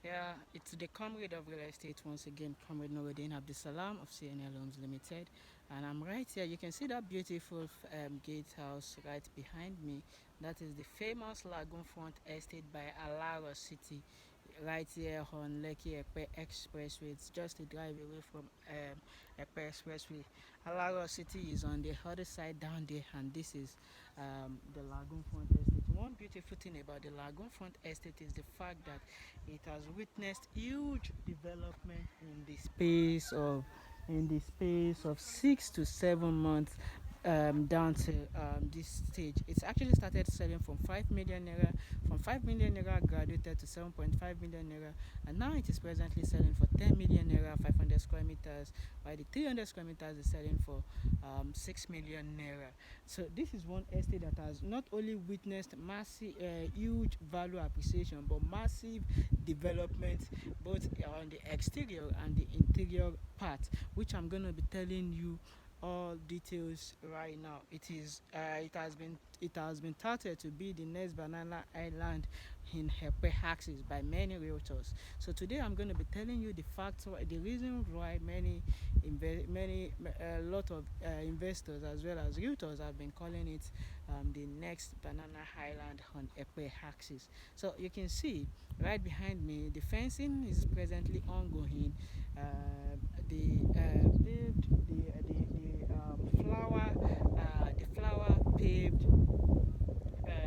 Yeah, it's the comrade of real estate once again, Comrade Norodin Abdisalam of CNL Homes Limited. And I'm right here. You can see that beautiful gatehouse right behind me. That is the famous Lagoonfront Estate by Alaro City, right here on Lekki-Epe Expressway. It's just a drive away from Epe Expressway. Alaro City is on the other side down there, and this is the Lagoonfront Estate. One beautiful thing about the Lagoonfront Estate is the fact that it has witnessed huge development in the space of 6 to 7 months down to this stage. It's actually started selling from 5 million naira. From 5 million naira, graduated to 7.5 million naira, and now it is presently selling for 10 million naira, 500 square meters. While the 300 square meters is selling for 6 million naira. So this is one estate that has not only witnessed massive, huge value appreciation, but massive development both on the exterior and the interior part, which I'm going to be telling you all details right now. It has been touted to be the next banana island in Epe axis by many realtors. So today I'm going to be telling you the facts, the reason why a lot of investors as well as realtors have been calling it the next banana island on Epe axis. So you can see right behind me, the fencing is presently ongoing. The flower paved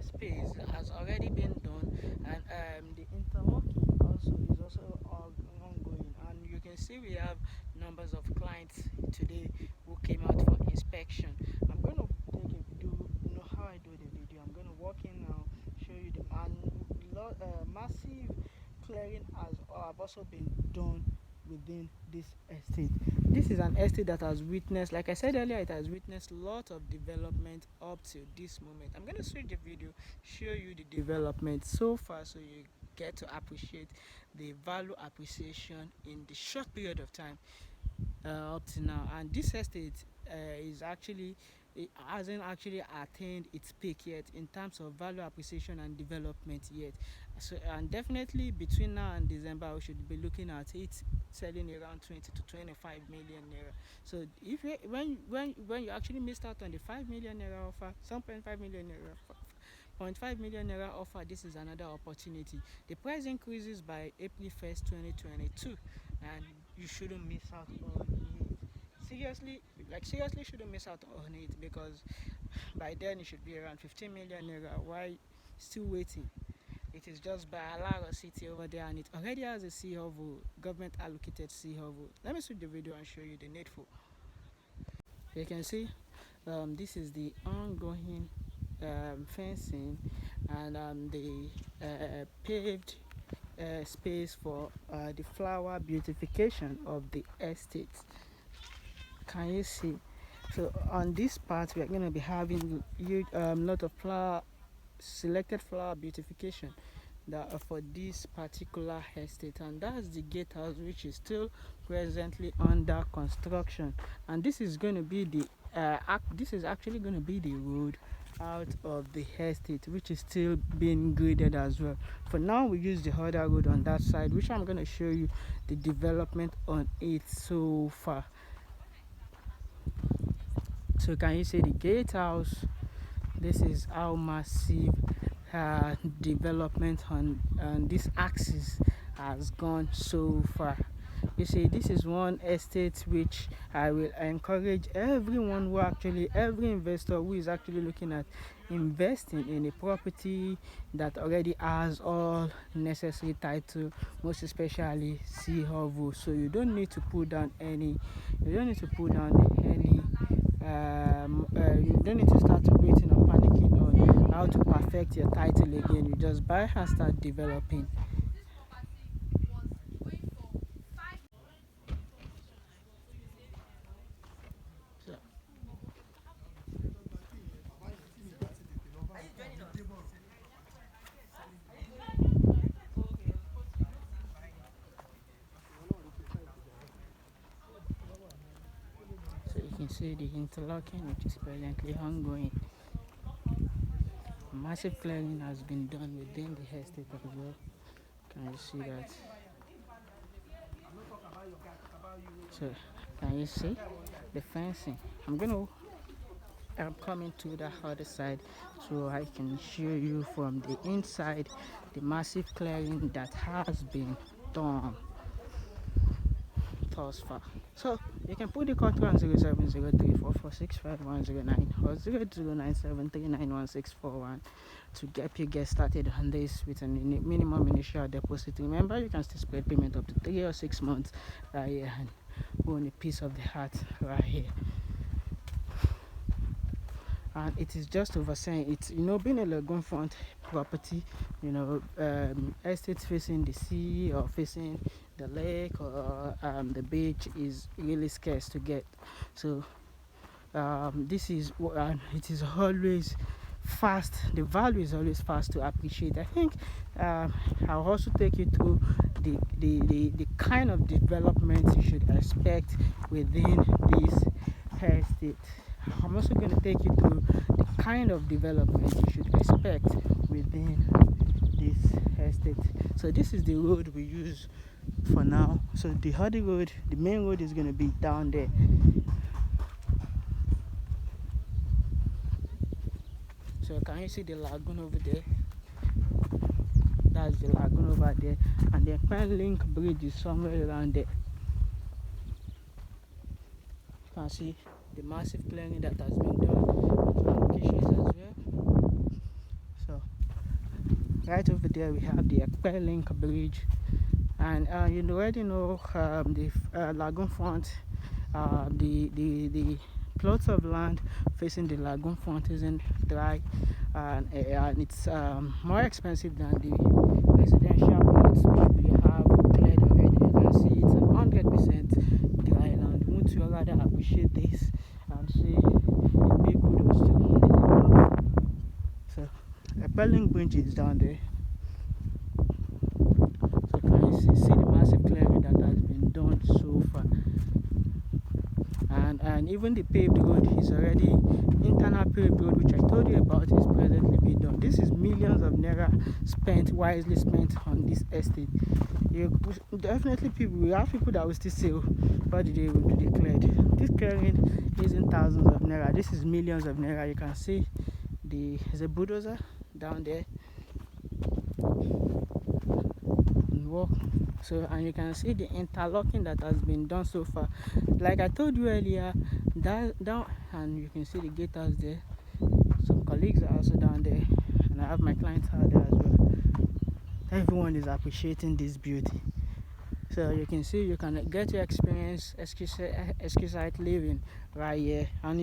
space has already been done, and the interlocking also is also ongoing. And you can see we have numbers of clients today who came out for inspection. I'm going to take a do you know how I do the video. I'm going to walk in now, show you the massive clearing has have also been done within this estate. This is an estate that has witnessed, like I said earlier, it has witnessed a lot of development up to this moment. I'm going to switch the video, show you the development so far, so you get to appreciate the value appreciation in the short period of time up to now. And this estate is actually it hasn't actually attained its peak yet in terms of value appreciation and development yet. So and definitely between now and December we should be looking at it selling around 20 to 25 million naira. So if you, when you actually missed out on the 5 million naira offer, 7.5 million naira, 0.5 million naira offer, this is another opportunity. The price increases by April 1st, 2022, and you shouldn't miss out on it. Seriously, like seriously, shouldn't miss out on it, because by then it should be around 15 million naira. Why still waiting? It is just by Alaro City over there, and it already has a sea level, government allocated sea level. Let me switch the video and show you the needful. You can see this is the ongoing fencing and the paved space for the flower beautification of the estate. Can you see? So on this part we are going to be having huge lot of flower, selected flower beautification that are for this particular estate, and that's the gatehouse which is still presently under construction. And this is going to be the this is actually going to be the road out of the estate, which is still being graded as well. For now we use the other road on that side, which I'm going to show you the development on it so far. So can you see the gatehouse? This is how massive development on this axis has gone so far. You see, this is one estate which I will encourage everyone who actually, every investor who is actually looking at investing in a property that already has all necessary title, most especially sea level. So you don't need to put down any, you don't need to put down any you don't need to start waiting or panicking on how to perfect your title again. You just buy and start developing. So, so you can see the interlocking which is presently ongoing. Massive clearing has been done within the estate as well. Can you see that? So can you see the fencing? I'm gonna coming to the other side so I can show you from the inside the massive clearing that has been done thus far. So you can put the contact on 0703446510 or 0297391641 to get you get started on this with a minimum initial deposit. Remember, you can still spread payment up to 3 or 6 months right here and own a piece of the heart right here. And it is just over saying it's, being a lagoon front property, estates facing the sea or facing the lake or the beach is really scarce to get. So this is it is always fast, the value is always fast to appreciate. I think I'll also take you through the kind of development you should expect within this estate. I'm also going to take you through the kind of development you should expect within this estate. So this is the road we use for now. So the other road, the main road, is going to be down there. So can you see the lagoon over there? That's the lagoon over there, and the Pen Link Bridge is somewhere around there. You can see the massive clearing that has been done, allocations as well. So right over there we have the Pen Link Bridge, and you already know the lagoon front, the plots of land facing the lagoon front isn't dry, and it's more expensive than the residential plots which we have cleared already. You can see it's 100% dry land. Won't you rather appreciate this and say a big kudos to the developer? So a Pelling Bridge is down there. So can you see the massive clearing that has been done so far? And even the paved road is already, internal paved road which I told you about, is presently being done. This is millions of naira wisely spent on this estate. Definitely we have people that will still say, what did they declared? This clearing isn't thousands of naira, this is millions of naira. You can see there's a bulldozer down there and walk. So, and you can see the interlocking that has been done so far. Like I told you earlier, down, and you can see the gatehouse there. Some colleagues are also down there, and I have my clients out there as well. Everyone is appreciating this beauty. So you can see, you can get to experience exquisite living right here. And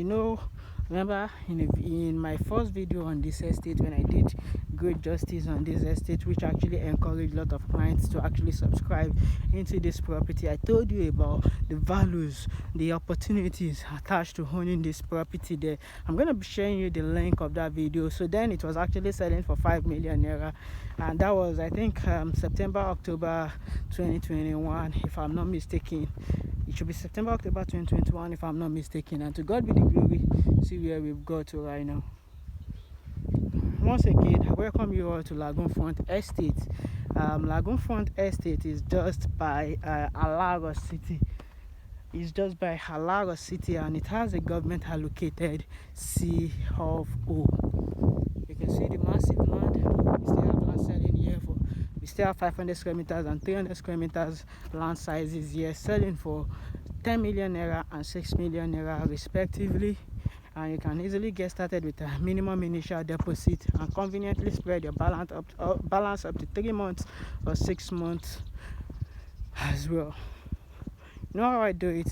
remember in my first video on this estate, when I did great justice on this estate, which actually encouraged a lot of clients to actually subscribe into this property, I told you about the values, the opportunities attached to owning this property there. I'm going to be sharing you the link of that video. So then it was actually selling for 5 million naira, and that was, I think, September, October 2021, if I'm not mistaken. It should be September, October 2021, if I'm not mistaken. And to God be the glory. See where we've got to right now. Once again, I welcome you all to LAGOONFRONT Estate. LAGOONFRONT Estate is just by Alaro City. It's just by Alaro City, and it has a government allocated C of O. You can see the massive land. We still have land selling here for. We still have 500 square meters and 300 square meters land sizes here, selling for 10 million naira and 6 million naira respectively. And you can easily get started with a minimum initial deposit and conveniently spread your balance up to 3 months or 6 months as well. You know how I do it?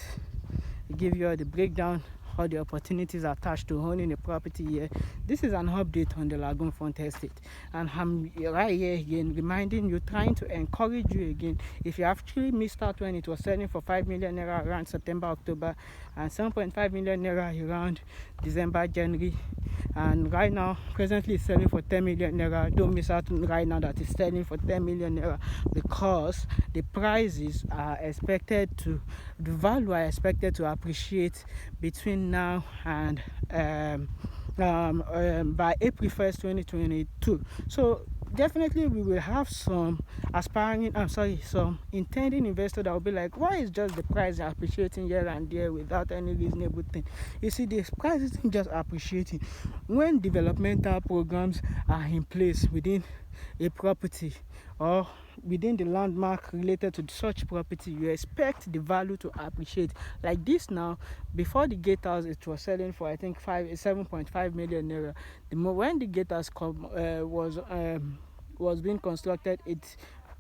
I give you all the breakdown, all the opportunities attached to owning a property here. This is an update on the LAGOONFRONT Estate, and I'm right here again reminding you, trying to encourage you again. If you actually missed out when it was selling for 5 million naira around September, October, and 7.5 million naira around December, January, and right now presently it's selling for 10 million naira, don't miss out right now that it's selling for 10 million naira, because the prices are expected to, the value are expected to appreciate between now and by April 1st 2022. So definitely we will have some some intending investor that will be like, why is just the price appreciating here and there without any reasonable thing? You see, the price isn't just appreciating. When developmental programs are in place within a property or within the landmark related to such property, you expect the value to appreciate. Like this now, before the gatehouse, it was selling for I think 7.5 million naira. When the gatehouse was being constructed,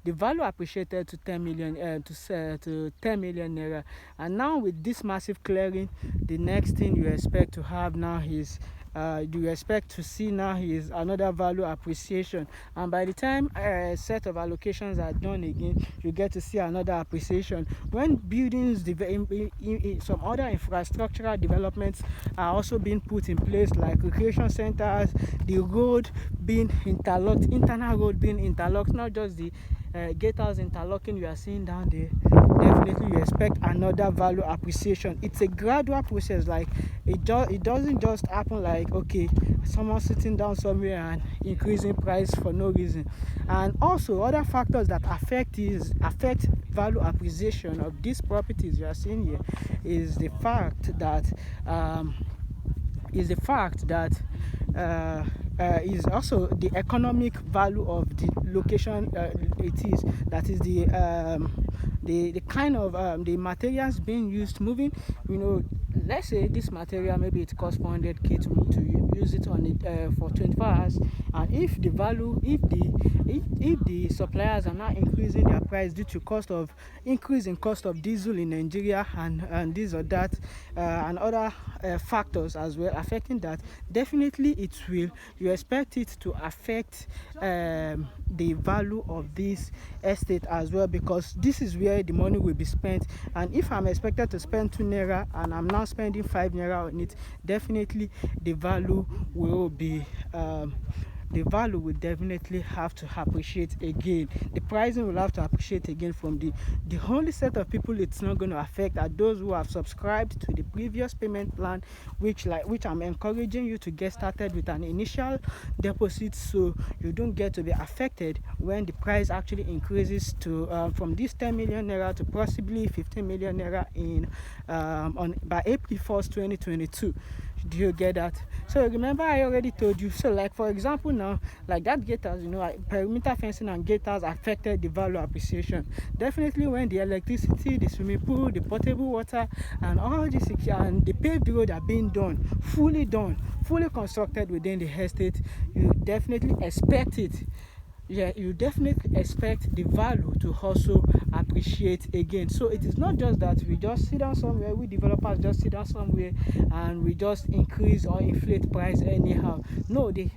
the value appreciated to 10 million to 10 million naira. And now with this massive clearing, the next thing you expect to have now is you expect to see now is another value appreciation, and by the time a set of allocations are done again, you get to see another appreciation. When buildings, some other infrastructural developments are also being put in place, like recreation centers, the road being interlocked, internal road being interlocked, not just the gatehouse interlocking you are seeing down there, definitely you expect another value appreciation. It's a gradual process. Like it doesn't just happen like, okay, someone sitting down somewhere and increasing price for no reason. And also other factors that affect value appreciation of these properties you are seeing here is the fact that is also the economic value of the location it is. That is the kind of the materials being used, moving. Let's say this material, maybe it costs 400k to use it on it for 24 hours, and if the suppliers are not increasing their price due to increase in cost of diesel in Nigeria and this or that and other factors as well affecting that, definitely you expect it to affect the value of this estate as well, because this is where the money will be spent. And if I'm expected to spend 2 naira and I'm now spending 5 naira on it, definitely the value will definitely have to appreciate again. The pricing will have to appreciate again. From the only set of people it's not going to affect are those who have subscribed to the previous payment plan, which I'm encouraging you to get started with an initial deposit, so you don't get to be affected when the price actually increases to from this 10 million naira to possibly 15 million naira by April 1st 2022. Do you get that? So remember, I already told you. So like for example now, like that gatehouse, perimeter fencing and gatehouse affected the value appreciation. Definitely when the electricity, the swimming pool, the potable water, and all this and the paved road are being fully constructed within the estate, you definitely expect it. Yeah, you definitely expect the value to also appreciate again. So it is not just that we just sit down somewhere, we developers just sit down somewhere and we just increase or inflate price anyhow. No, the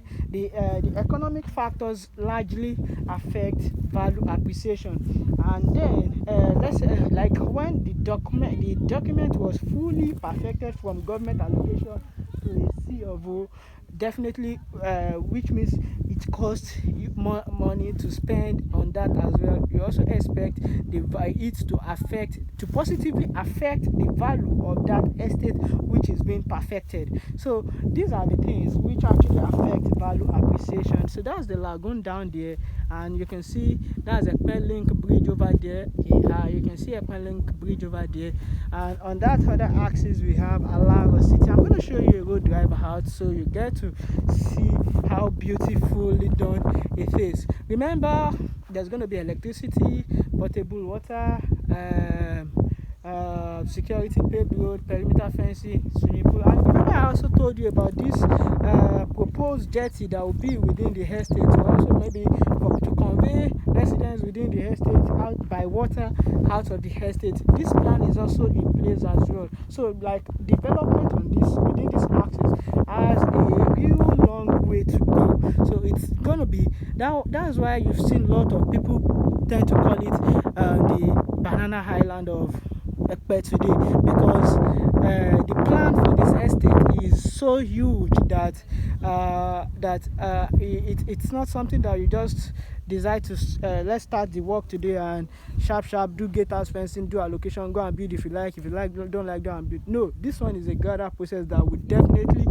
economic factors largely affect value appreciation. And then let's say like when the document was fully perfected from government allocation to a C of O, definitely which means it costs you more money to spend on that as well. You also expect it to positively affect the value of that estate which is being perfected. So these are the things which actually affect value appreciation. So that's the lagoon down there, and you can see that's a Link bridge over there. You can see a Link bridge over there, and on that other axis we have Alaro City. I'm going to show you a road drive out so you get to see how beautifully done it is. Remember, there's going to be electricity, potable water, security, paved road, perimeter fencing, swimming pool. And remember, I also told you about this proposed jetty that will be within the estate, also maybe to convey residents within the estate out by water out of the estate. This plan is also in place as well. So like development on this within this axis has a real long way to go. So it's gonna be that's why you've seen a lot of people tend to call it the banana island of Ekpe today, because the plan for this estate is so huge that it's not something that you just decide to let's start the work today and sharp do gatehouse fencing, do allocation, go and build if you like, don't like, go and build. No, this one is a gradual process that would definitely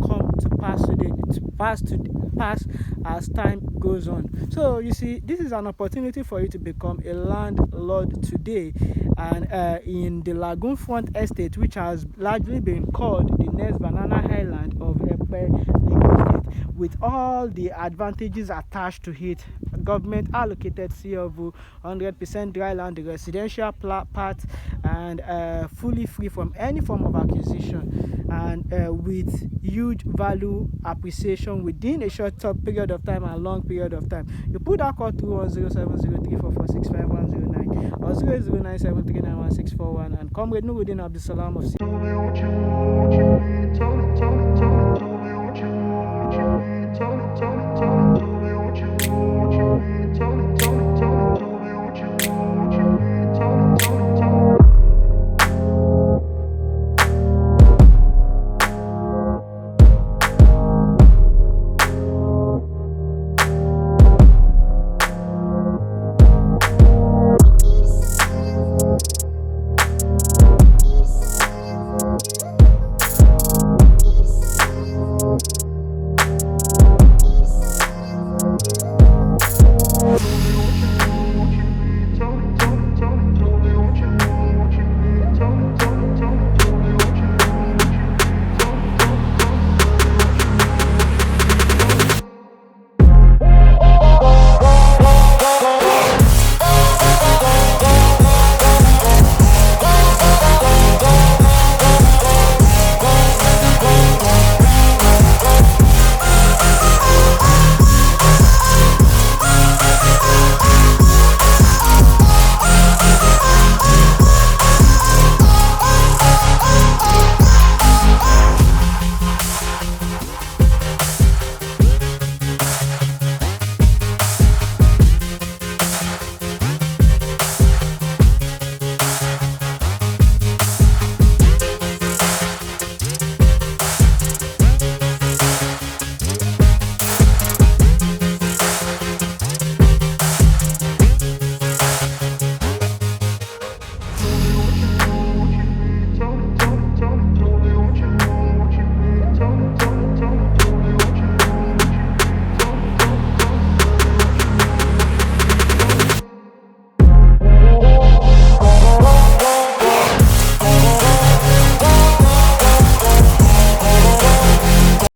come to pass as time goes on. So you see, this is an opportunity for you to become a landlord today, and in the Lagoonfront estate, which has largely been called the next banana island of Epe, Lagos State, with all the advantages attached to it. Government allocated CFO, 100% dry land, the residential part, and fully free from any form of acquisition, and with huge value appreciation within a short period of time and long period of time. You put that call through on 0703446510 or 009739161, and Comrade Nuruddin Abdulsalam of